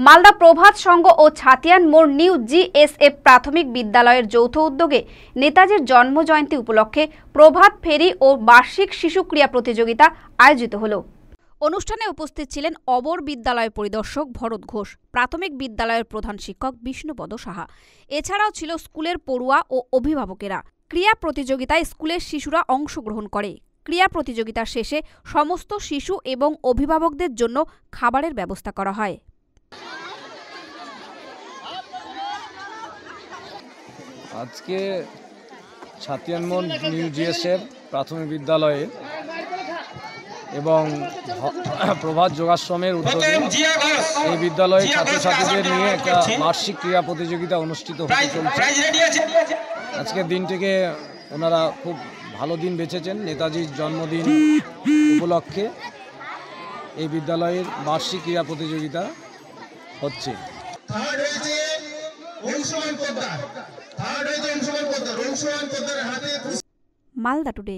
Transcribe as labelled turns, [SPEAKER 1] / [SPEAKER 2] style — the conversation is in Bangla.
[SPEAKER 1] মালদা প্রভাত সংঘ ও ছাতিয়ান মোড় নিউ জিএসএফ প্রাথমিক বিদ্যালয়ের যৌথ উদ্যোগে নেতাজির জন্মজয়ন্তী উপলক্ষে প্রভাত ফেরি ও বার্ষিক শিশু ক্রীড়া প্রতিযোগিতা আয়োজিত হলো। অনুষ্ঠানে উপস্থিত ছিলেন অবর বিদ্যালয় পরিদর্শক ভরত ঘোষ, প্রাথমিক বিদ্যালয়ের প্রধান শিক্ষক বিষ্ণুপদ সাহা। এছাড়াও ছিল স্কুলের পড়ুয়া ও অভিভাবকেরা। ক্রীড়া প্রতিযোগিতায় স্কুলের শিশুরা অংশগ্রহণ করে। ক্রীড়া প্রতিযোগিতার শেষে সমস্ত শিশু এবং অভিভাবকদের জন্য খাবারের ব্যবস্থা করা হয়।
[SPEAKER 2] আজকে ছাতিয়ান মোড় নিউ জিএসএফ প্রাথমিক বিদ্যালয়ে এবং প্রভাত যোগাশ্রমের উদ্যোগে এই বিদ্যালয়ে ছাত্রছাত্রীদের নিয়ে একটা বার্ষিক ক্রীড়া প্রতিযোগিতা অনুষ্ঠিত হতে চলছে। আজকের দিনটিকে ওনারা খুব ভালো দিন বেছেছেন। নেতাজির জন্মদিন উপলক্ষে এই বিদ্যালয়ের বার্ষিক ক্রীড়া প্রতিযোগিতা হচ্ছে।
[SPEAKER 1] মালদা টুডে।